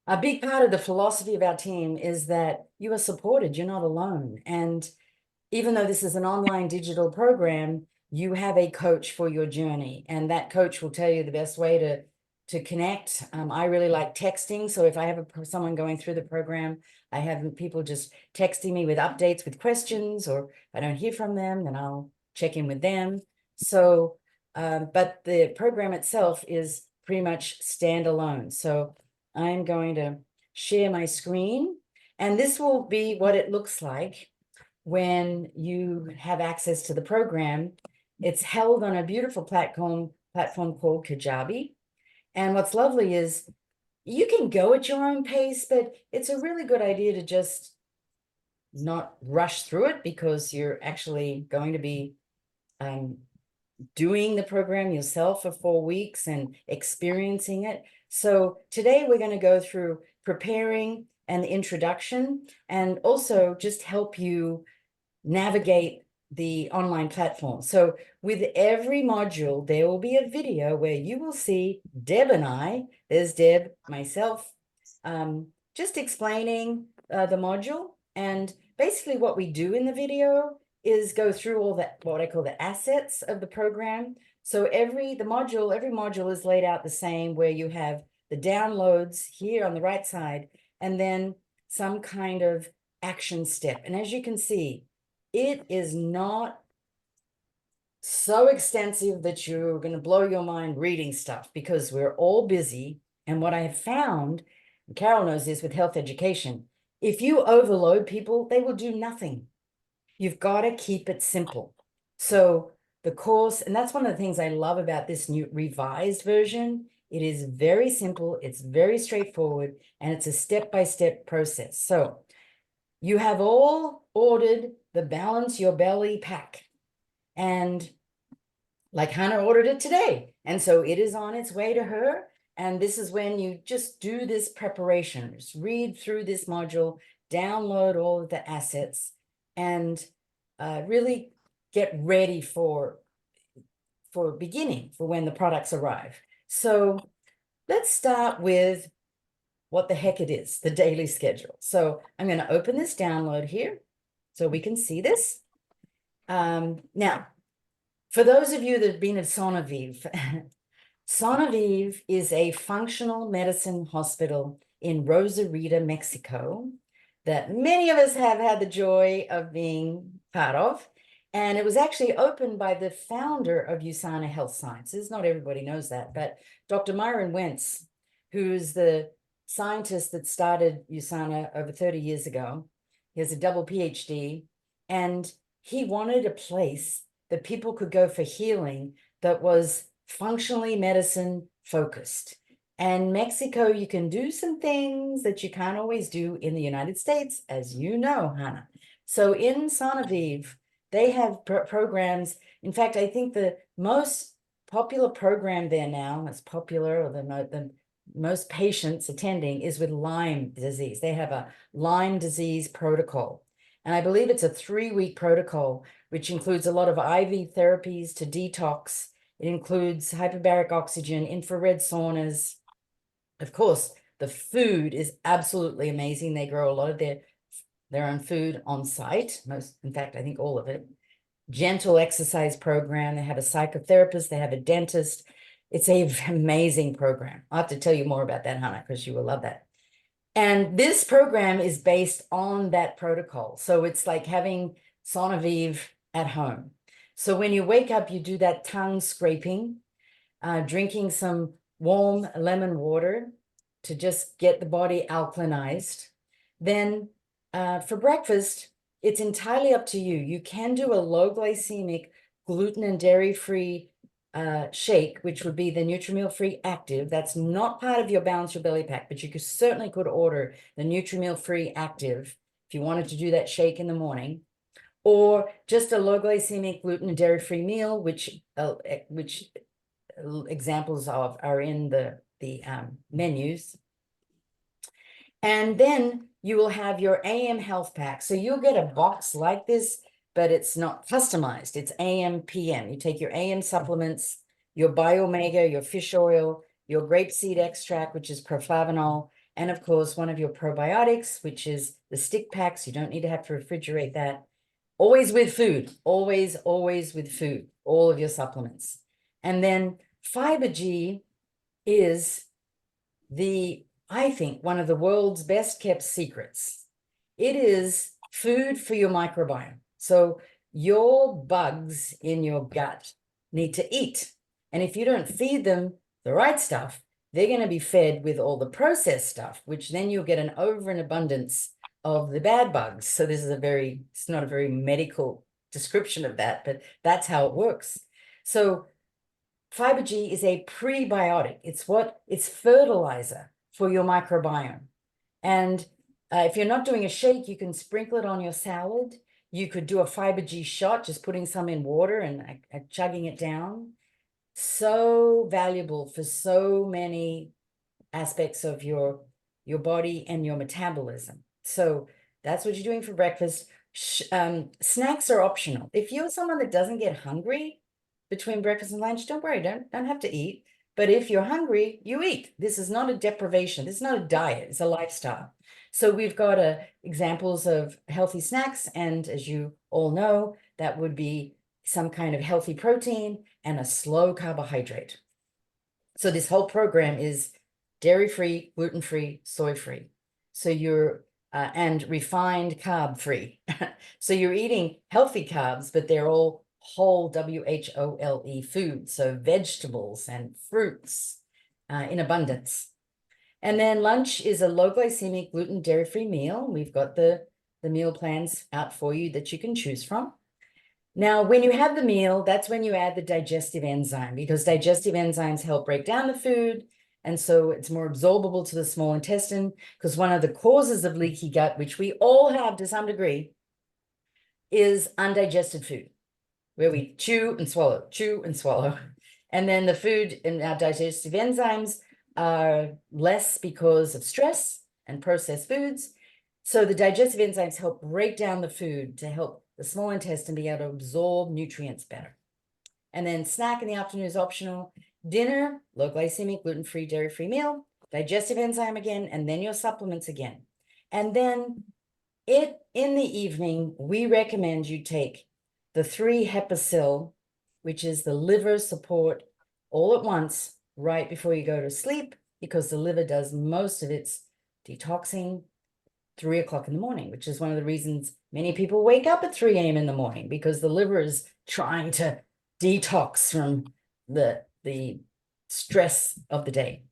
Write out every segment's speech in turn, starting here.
A big part of the philosophy of our team is that you are supported, you're not alone. And even though this is an online digital program, you have a coach for your journey, and that coach will tell you the best way to connect. I really like texting, so if I have someone going through the program, I have people just texting me with updates, with questions, or if I don't hear from them, then I'll check in with them. So, but the program itself is pretty much standalone. So I'm going to share my screen, and this will be what it looks like when you have access to the program. It's held on a beautiful platform called Kajabi. And what's lovely is you can go at your own pace, but it's a really good idea to just not rush through it, because you're actually going to be doing the program yourself for 4 weeks and experiencing it. So today we're going to go through preparing and the introduction, and also just help you navigate the online platform. So with every module, there will be a video where you will see Deb and I, there's Deb, myself, just explaining the module. And basically what we do in the video is go through all that, what I call the assets of the program. So every module is laid out the same, where you have the downloads here on the right side, and then some kind of action step. And as you can see, it is not so extensive that you're going to blow your mind reading stuff, because we're all busy. And what I have found, and Carol knows this with health education, if you overload people, they will do nothing. You've got to keep it simple. So the course, and that's one of the things I love about this new revised version. It is very simple, it's very straightforward, and it's a step-by-step process. So you have all ordered the Balance Your Belly pack, and like Hannah ordered it today, and so it is on its way to her. And this is when you just do this preparation, just read through this module, download all of the assets, and really get ready for beginning, for when the products arrive. So let's start with what the heck it is, the daily schedule. So I'm going to open this download here so we can see this. Now, for those of you that have been at Sonovive, Sonovive is a functional medicine hospital in Rosarita, Mexico, that many of us have had the joy of being part of. And it was actually opened by the founder of USANA Health Sciences. Not everybody knows that, but Dr. Myron Wentz, who's the scientist that started USANA over 30 years ago. He has a double PhD, and he wanted a place that people could go for healing that was functionally medicine focused. And Mexico, you can do some things that you can't always do in the United States, as you know, Hannah. So in Sonovive, they have programs. In fact, I think the most popular program there now, as popular, or the most patients attending, is with Lyme disease. They have a Lyme disease protocol. And I believe it's a 3-week protocol, which includes a lot of IV therapies to detox. It includes hyperbaric oxygen, infrared saunas. Of course, the food is absolutely amazing. They grow a lot of their own food on site. Most, in fact, I think all of it. Gentle exercise program. They have a psychotherapist. They have a dentist. It's an amazing program. I'll have to tell you more about that, Hannah, because you will love that. And this program is based on that protocol. So it's like having Sonovive at home. So when you wake up, you do that tongue scraping, drinking some warm lemon water to just get the body alkalinized. Then for breakfast, it's entirely up to you. You can do a low glycemic, gluten and dairy-free shake, which would be the Nutrimil-free Active. That's not part of your Balance Your Belly pack, but you certainly could order the Nutrimil-free Active if you wanted to do that shake in the morning, or just a low glycemic, gluten and dairy-free meal, which examples of are in the menus. And then you will have your AM health pack. So you'll get a box like this, but it's not customized. It's AM, PM. You take your AM supplements, your Biomega, your fish oil, your grapeseed extract, which is proflavanol, And of course, one of your probiotics, which is the stick packs. You don't need to have to refrigerate that. Always with food, always with food, all of your supplements. And then Fiber G is I think, one of the world's best kept secrets. It is food for your microbiome. So your bugs in your gut need to eat. And if you don't feed them the right stuff, they're going to be fed with all the processed stuff, which then you'll get an over and abundance of the bad bugs. So this is it's not a very medical description of that, but that's how it works. So Fiber G is a prebiotic. It's fertilizer for your microbiome. And if you're not doing a shake, you can sprinkle it on your salad. You could do a Fiber G shot, just putting some in water and chugging it down. So valuable for so many aspects of your body and your metabolism. So that's what you're doing for breakfast. Snacks are optional. If you're someone that doesn't get hungry between breakfast and lunch, don't worry, don't have to eat. But if you're hungry, you eat. This is not a deprivation. This is not a diet. It's a lifestyle. So we've got examples of healthy snacks. And as you all know, that would be some kind of healthy protein and a slow carbohydrate. So this whole program is dairy-free, gluten-free, soy-free. So you're and refined carb-free. So you're eating healthy carbs, but they're all whole, WHOLE foods. So vegetables and fruits in abundance. And then lunch is a low glycemic, gluten, dairy-free meal. We've got the meal plans out for you that you can choose from. Now, when you have the meal, that's when you add the digestive enzyme, because digestive enzymes help break down the food. And so it's more absorbable to the small intestine, because one of the causes of leaky gut, which we all have to some degree, is undigested food, where we chew and swallow, chew and swallow. And then the food and our digestive enzymes are less because of stress and processed foods. So the digestive enzymes help break down the food to help the small intestine be able to absorb nutrients better. And then snack in the afternoon is optional. Dinner, low glycemic, gluten-free, dairy-free meal, digestive enzyme again, and then your supplements again. And then in the evening, we recommend you take the 3-Hepasil, which is the liver support, all at once, right before you go to sleep, because the liver does most of its detoxing 3 o'clock in the morning, which is one of the reasons many people wake up at 3 a.m. in the morning, because the liver is trying to detox from the stress of the day.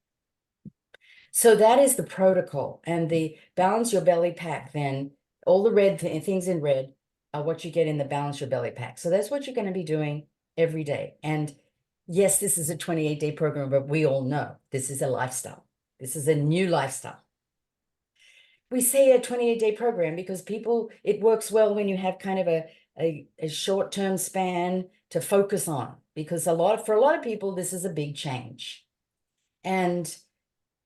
So that is the protocol. And the Balance Your Belly pack, then all the red things in red are what you get in the Balance Your Belly pack. So that's what you're going to be doing every day. And yes, this is a 28-day program, but we all know this is a lifestyle. This is a new lifestyle. We say a 28-day program because it works well when you have kind of a short-term span to focus on, because for a lot of people, this is a big change. And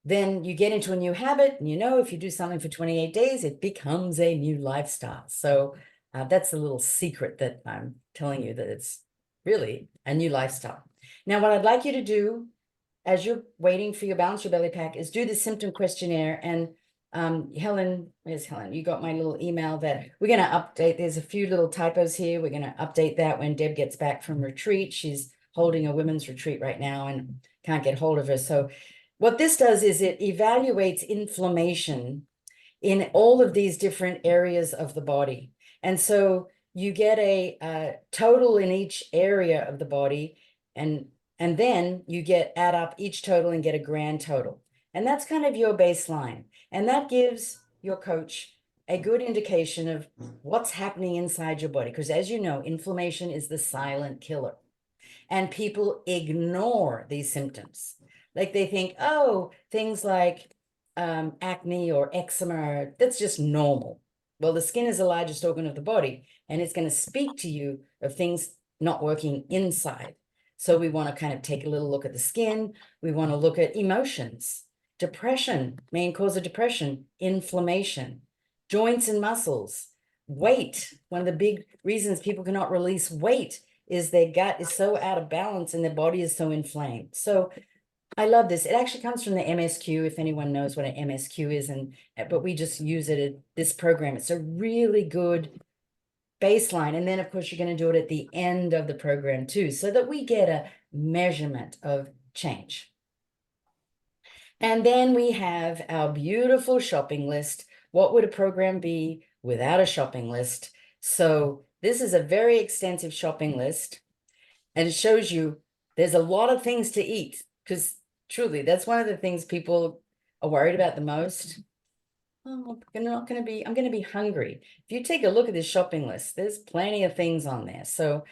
then you get into a new habit, and if you do something for 28 days, it becomes a new lifestyle. So that's a little secret that I'm telling you, that it's really a new lifestyle. Now, what I'd like you to do as you're waiting for your Balance Your Belly pack is do the symptom questionnaire. And Helen, where's Helen? You got my little email that we're going to update. There's a few little typos here. We're going to update that when Deb gets back from retreat. She's holding a women's retreat right now and can't get hold of her. So what this does is it evaluates inflammation in all of these different areas of the body. And so you get a total in each area of the body, and then you add up each total and get a grand total. And that's kind of your baseline. And that gives your coach a good indication of what's happening inside your body. Because as you know, inflammation is the silent killer. And people ignore these symptoms. Like they think, oh, things like acne or eczema, that's just normal. Well, the skin is the largest organ of the body, and it's going to speak to you of things not working inside. So we want to kind of take a little look at the skin. We want to look at emotions, depression, main cause of depression, inflammation, joints and muscles, weight. One of the big reasons people cannot release weight is their gut is so out of balance and their body is so inflamed. So I love this. It actually comes from the MSQ, if anyone knows what an MSQ is, but we just use it at this program. It's a really good baseline. And then, of course, you're going to do it at the end of the program too, so that we get a measurement of change. And then we have our beautiful shopping list. What would a program be without a shopping list? So this is a very extensive shopping list, and it shows you there's a lot of things to eat, because truly, that's one of the things people are worried about the most. Oh, I'm going to be hungry. If you take a look at this shopping list, there's plenty of things on there. So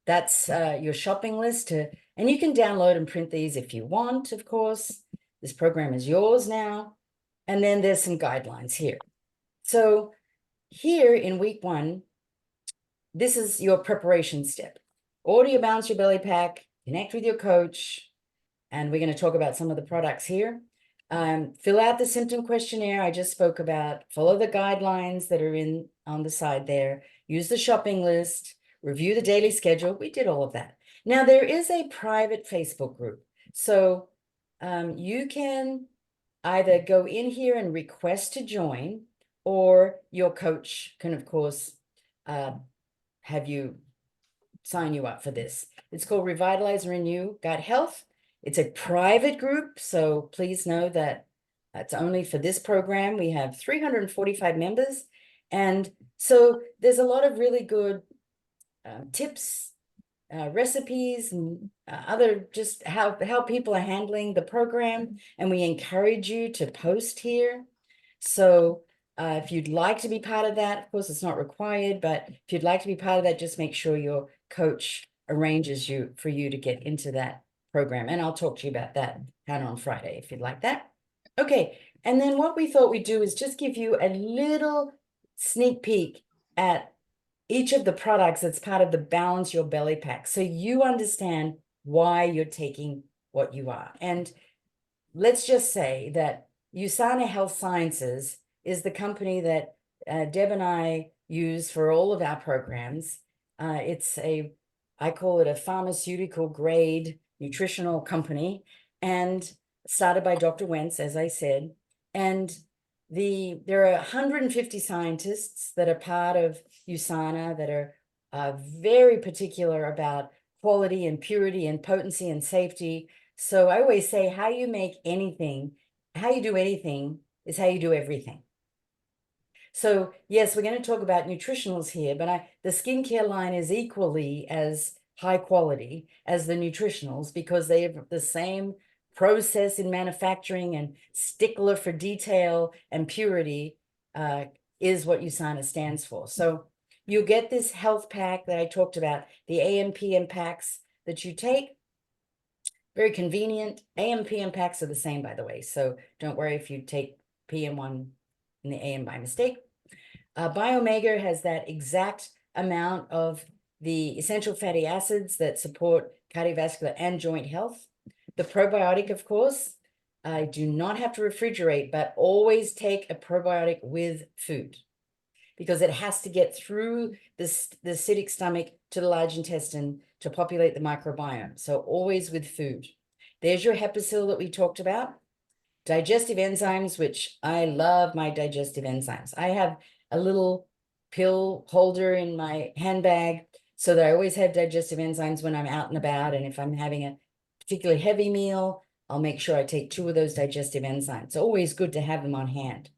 that's your shopping list, and you can download and print these if you want, of course. This program is yours now. And then there's some guidelines here. So here in week 1, this is your preparation step. Order your Balance Your Belly Pack, connect with your coach, and we're going to talk about some of the products here. Fill out the symptom questionnaire I just spoke about, follow the guidelines that are on the side there, use the shopping list, review the daily schedule. We did all of that. Now, there is a private Facebook group. So you can either go in here and request to join, or your coach can, of course, have you sign you up for this. It's called Revitalize, Renew, Gut Health. It's a private group, so please know that it's only for this program. We have 345 members. And so there's a lot of really good tips, recipes, and other just how people are handling the program. And we encourage you to post here. So if you'd like to be part of that, of course, it's not required, but if you'd like to be part of that, just make sure your coach arranges for you to get into that program. And I'll talk to you about that kind of on Friday, if you'd like that. Okay, and then what we thought we'd do is just give you a little sneak peek at each of the products that's part of the Balance Your Belly Pack, so you understand why you're taking what you are. And let's just say that USANA Health Sciences is the company that Deb and I use for all of our programs. I call it a pharmaceutical grade nutritional company, and started by Dr. Wentz, as I said. And there are 150 scientists that are part of USANA that are very particular about quality and purity and potency and safety. So I always say, how you do anything is how you do everything. So yes, we're going to talk about nutritionals here, but the skincare line is equally as high quality as the nutritionals, because they have the same process in manufacturing, and stickler for detail and purity is what USANA stands for. So you'll get this health pack that I talked about, the AM PM packs that you take. Very convenient. AM PM packs are the same, by the way, so don't worry if you take PM one in the AM by mistake. Biomega has that exact amount of the essential fatty acids that support cardiovascular and joint health. The probiotic, of course, I do not have to refrigerate, but always take a probiotic with food, because it has to get through the acidic stomach to the large intestine to populate the microbiome. So always with food. There's your Hepasil that we talked about. Digestive enzymes, which I love my digestive enzymes. I have a little pill holder in my handbag so that I always have digestive enzymes when I'm out and about. And if I'm having a particularly heavy meal, I'll make sure I take 2 of those digestive enzymes. It's always good to have them on hand.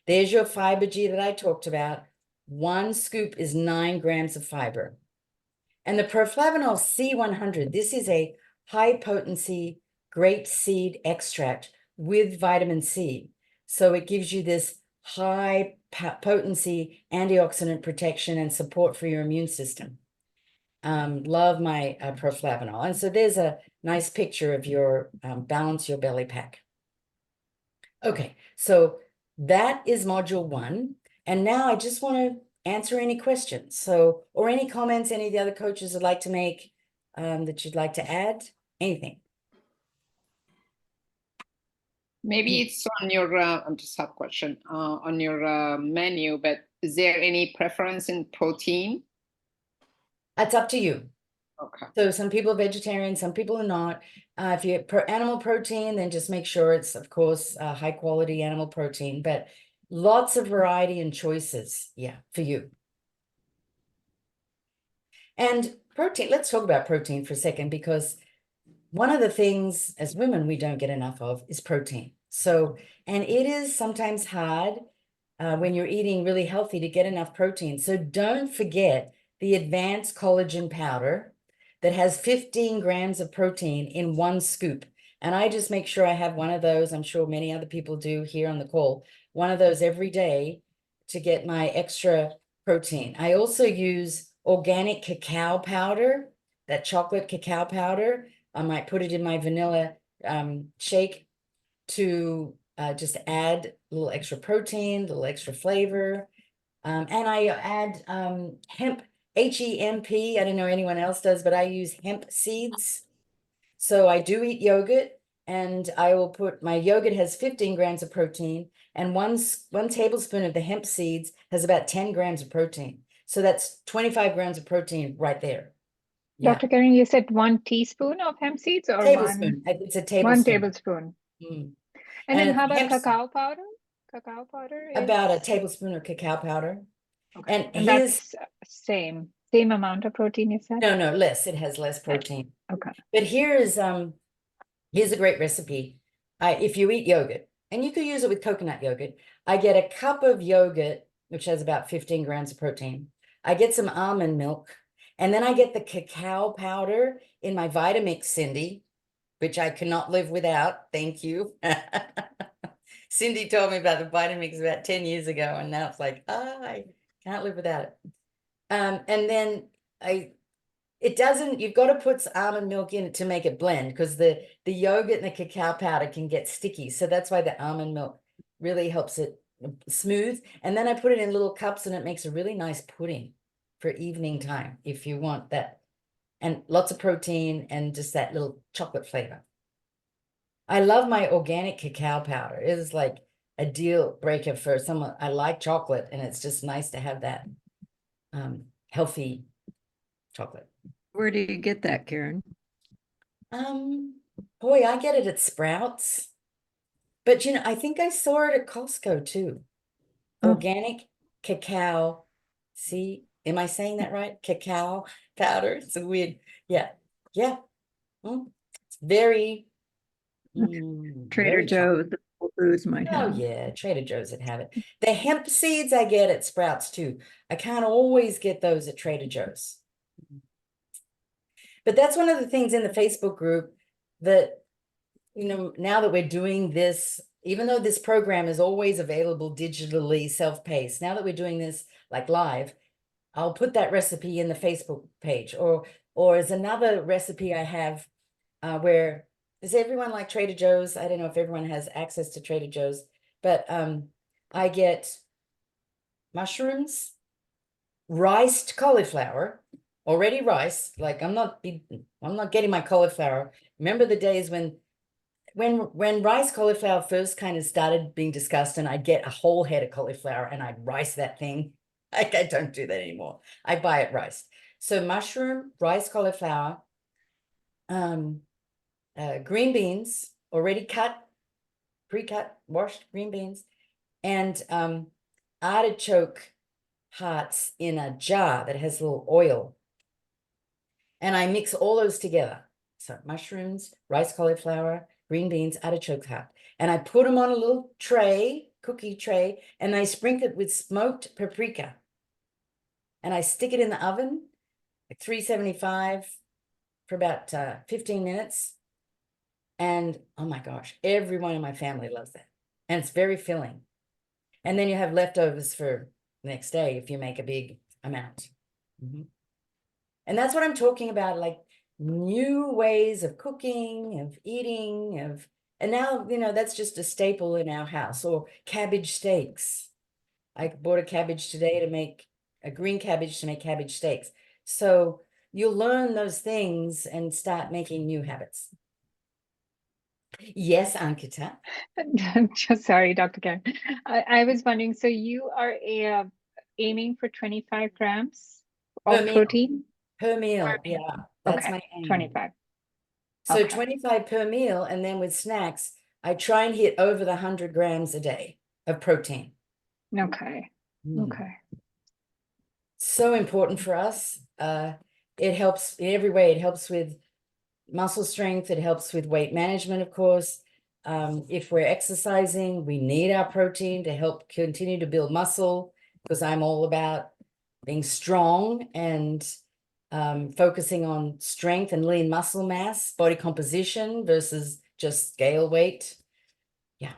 There's your Fiber G that I talked about. 1 scoop is 9 grams of fiber. And the Proflavanol C100, this is a high potency grape seed extract with vitamin C. So it gives you this high potency antioxidant protection and support for your immune system. Love my Proflavanol. And so there's a nice picture of your Balance Your Belly Pack. Okay, so that is module 1. And now I just want to answer any questions. Or any comments any of the other coaches would like to make that you'd like to add, anything. Maybe it's on your, I just have a question, on your menu, but is there any preference in protein? That's up to you. Okay. So some people are vegetarian, some people are not. If you animal protein, then just make sure it's, of course, high quality animal protein, but lots of variety and choices, yeah, for you. And protein, let's talk about protein for a second, because one of the things as women we don't get enough of is protein. So, and it is sometimes hard when you're eating really healthy to get enough protein. So don't forget the advanced collagen powder that has 15 grams of protein in one scoop. And I just make sure I have one of those. I'm sure many other people do here on the call, one of those every day to get my extra protein. I also use organic cacao powder, that chocolate cacao powder. I might put it in my vanilla shake to just add a little extra protein, a little extra flavor. And I add hemp, HEMP. I don't know anyone else does, but I use hemp seeds. So I do eat yogurt, and I will put, my yogurt has 15 grams of protein, and one tablespoon of the hemp seeds has about 10 grams of protein. So that's 25 grams of protein right there. Yeah. Dr. Karen, you said 1 teaspoon of hemp seeds or Tablespoon. It's a one tablespoon. tablespoon. Mm. And then And how it's about hemp, cacao powder? Cacao powder about a is tablespoon of cacao powder. okay. And And here's, that's same amount of protein you said? no, less. It has less Less. protein. Okay. But here's a great recipe. If you eat yogurt, and you could use it with coconut yogurt, I get a cup of yogurt, which has about 15 grams of protein. I get some almond milk, and then I get the cacao powder in my Vitamix, Cindy, which I cannot live without. Thank you. Cindy told me about the Vitamix about 10 years ago, and now it's like, I can't live without it. And then it doesn't, you've got to put almond milk in it to make it blend, because the yogurt and the cacao powder can get sticky. So that's why the almond milk really helps it smooth. And then I put it in little cups, and it makes a really nice pudding for evening time if you want that. And lots of protein and just that little chocolate flavor. I love my organic cacao powder. It is like a deal breaker for someone. I like chocolate, and it's just nice to have that healthy chocolate. Where do you get that, Karen? Boy, I get it at Sprouts. But I think I saw it at Costco too. Oh. Organic cacao. See, am I saying that right? Cacao powder. It's a weird. Yeah. Yeah. It's very Trader very Joe's, the Whole Foods might Oh have. yeah, Trader Joe's would have it. The hemp seeds I get at Sprouts too. I can't always get those at Trader Joe's. But that's one of the things in the Facebook group that, now that we're doing this, even though this program is always available digitally, self-paced, now that we're doing this like live, I'll put that recipe in the Facebook page. Or as another recipe I have where, does everyone like Trader Joe's? I don't know if everyone has access to Trader Joe's, but I get mushrooms, riced cauliflower, already rice. Like I'm not getting my cauliflower. Remember the days when rice cauliflower first kind of started being discussed, and I'd get a whole head of cauliflower and I'd rice that thing. I don't do that anymore. I buy it riced. So mushroom, rice cauliflower, green beans, already cut, pre-cut, washed green beans, and artichoke hearts in a jar that has a little oil. And I mix all those together. So mushrooms, rice cauliflower, green beans, artichoke heart. And I put them on a little tray, cookie tray, and I sprinkle it with smoked paprika. And I stick it in the oven at 375 for about 15 minutes. And oh my gosh, everyone in my family loves that. And it's very filling. And then you have leftovers for the next day if you make a big amount. And that's what I'm talking about, like new ways of cooking, of eating, and now, that's just a staple in our house. Or cabbage steaks. I bought a cabbage today to make a green cabbage to make cabbage steaks. So you'll learn those things and start making new habits. Yes, Ankita. Just sorry, Dr. Karen. I was wondering, so you are aiming for 25 grams of Per meal. protein? Per meal, yeah. That's Okay, my aim. 25. So Okay. 25 per meal, and then with snacks, I try and hit over the 100 grams a day of protein. Okay. Mm. Okay. So important for us. It helps in every way. It helps with muscle strength. It helps with weight management, of course. If we're exercising, we need our protein to help continue to build muscle, because I'm all about being strong and focusing on strength and lean muscle mass, body composition versus just scale weight. Yeah.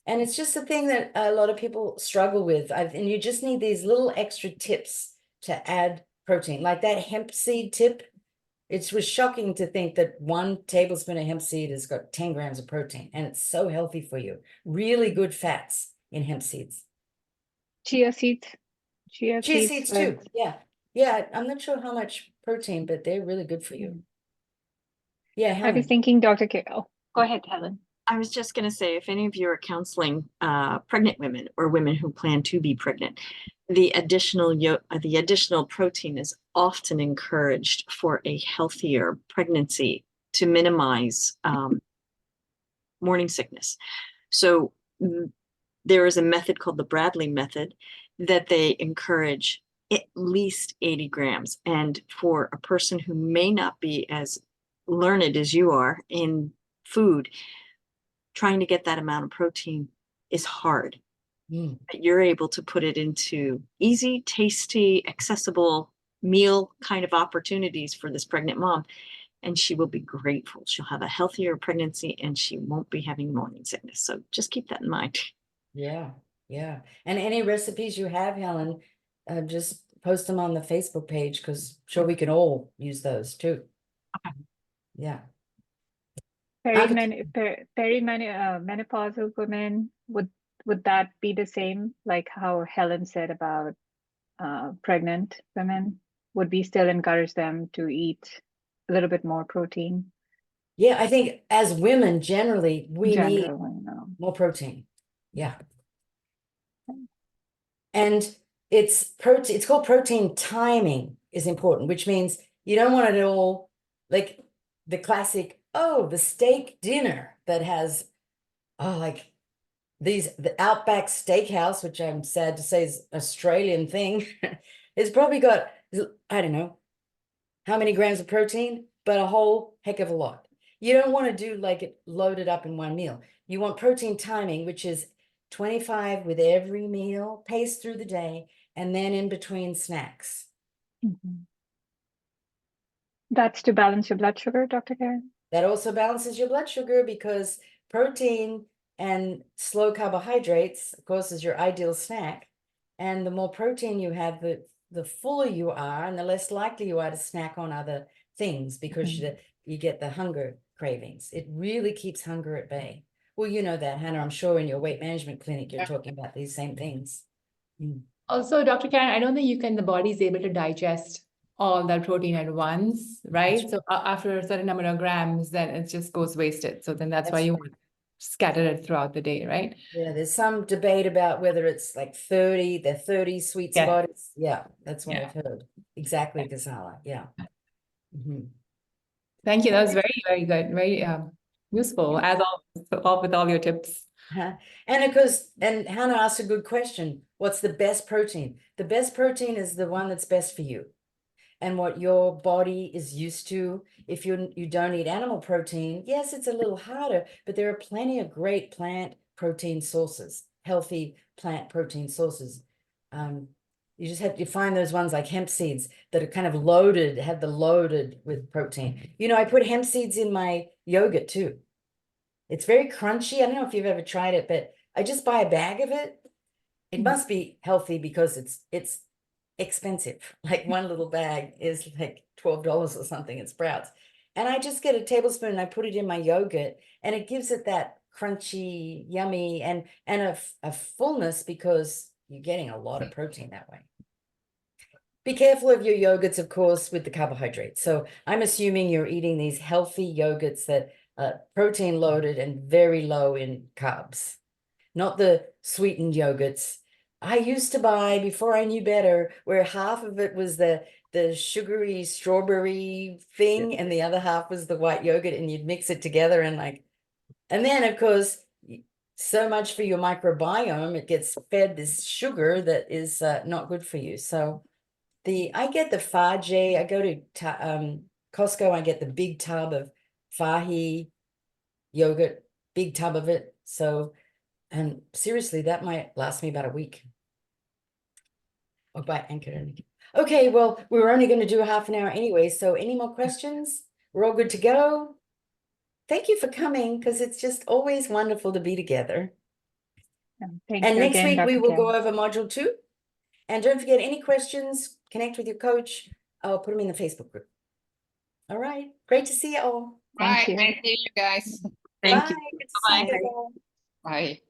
And it's just a thing that a lot of people struggle with. And you just need these little extra tips to add protein, like that hemp seed tip. It was shocking to think that 1 tablespoon of hemp seed has got 10 grams of protein, and it's so healthy for you. Really good fats in hemp seeds. Chia seeds. Chia Chia seeds seeds with, too. Yeah. Yeah. I'm not sure how much protein, but they're really good for you. Yeah, I was Helen. thinking, Dr. K. Oh, go ahead, Helen. I was just going to say, if any of you are counseling pregnant women or women who plan to be pregnant, the additional protein is often encouraged for a healthier pregnancy to minimize morning sickness. So there is a method called the Bradley method that they encourage at least 80 grams. And for a person who may not be as learned as you are in food, trying to get that amount of protein is hard. Mm. But you're able to put it into easy, tasty, accessible meal kind of opportunities for this pregnant mom, and she will be grateful. She'll have a healthier pregnancy and she won't be having morning sickness. So just keep that in mind. Yeah. Yeah. And any recipes you have, Helen, just post them on the Facebook page, because sure we can all use those too. Okay. Yeah. Menopausal women, would that be the same, like how Helen said about pregnant women? Would we still encourage them to eat a little bit more protein? Yeah, I think as women, generally, we need Generally, no. more protein. Yeah. And it's called protein timing is important, which means you don't want it all like the classic, the steak dinner that has, like the Outback Steakhouse, which I'm sad to say is an Australian thing. It's probably got, I don't know how many grams of protein, but a whole heck of a lot. You don't want to do like it loaded up in one meal. You want protein timing, which is 25 with every meal, paced through the day, and then in between snacks. Mhm. That's to balance your blood sugar, Dr. Karen? That also balances your blood sugar, because protein and slow carbohydrates, of course, is your ideal snack. And the more protein you have, the fuller you are, and the less likely you are to snack on other things, because you get the hunger cravings. It really keeps hunger at bay. Well, you know that, Hannah. I'm sure in your weight management clinic, you're talking about these same things. Mm. Also, Dr. Karen, I don't think the body is able to digest all that protein at once, right? So after a certain number of grams, then it just goes wasted. So then that's why That's you right. want to scatter it throughout the day, right? Yeah, there's some debate about whether it's like 30 sweet Yeah. spots. Yeah, that's what Yeah. I've heard. Exactly, Gisela. Yeah. Mhm. Thank you. That was very, very good. Very useful, as always, with all your tips. And of course, and Hannah asked a good question. What's the best protein? The best protein is the one that's best for you and what your body is used to. If you don't eat animal protein, yes, it's a little harder, but there are plenty of great plant protein sources, healthy plant protein sources. You just have to find those ones like hemp seeds that are kind of loaded with protein. You know, I put hemp seeds in my yogurt too. It's very crunchy. I don't know if you've ever tried it, but I just buy a bag of it. It must be healthy because it's expensive. Like one little bag is like $12 or something at Sprouts. And I just get a tablespoon and I put it in my yogurt, and it gives it that crunchy, yummy, and a fullness, because you're getting a lot of protein that way. Be careful of your yogurts, of course, with the carbohydrates. So I'm assuming you're eating these healthy yogurts that are protein loaded and very low in carbs, not the sweetened yogurts I used to buy before I knew better, where half of it was the the sugary strawberry thing, and the other half was the white yogurt, and you'd mix it together and and then of course, so much for your microbiome, it gets fed this sugar that is not good for you. So I get the Fage, I go to Costco, I get the big tub of Fahi yogurt, big tub of it. So, and seriously, that might last me about a week. Oh, by Anchor. Okay, well, we were only going to do a half an hour anyway. So any more questions? We're all good to go. Thank you for coming, because it's just always wonderful to be together. Thank And you next again, week we Dr. will Kim. go over module 2. And don't forget, any questions, connect with your coach. I'll put them in the Facebook group. All right. Great to see you all. Thank Right, you. thank you, guys. Thank Bye. you. Good to see you Bye-bye. guys all. Bye.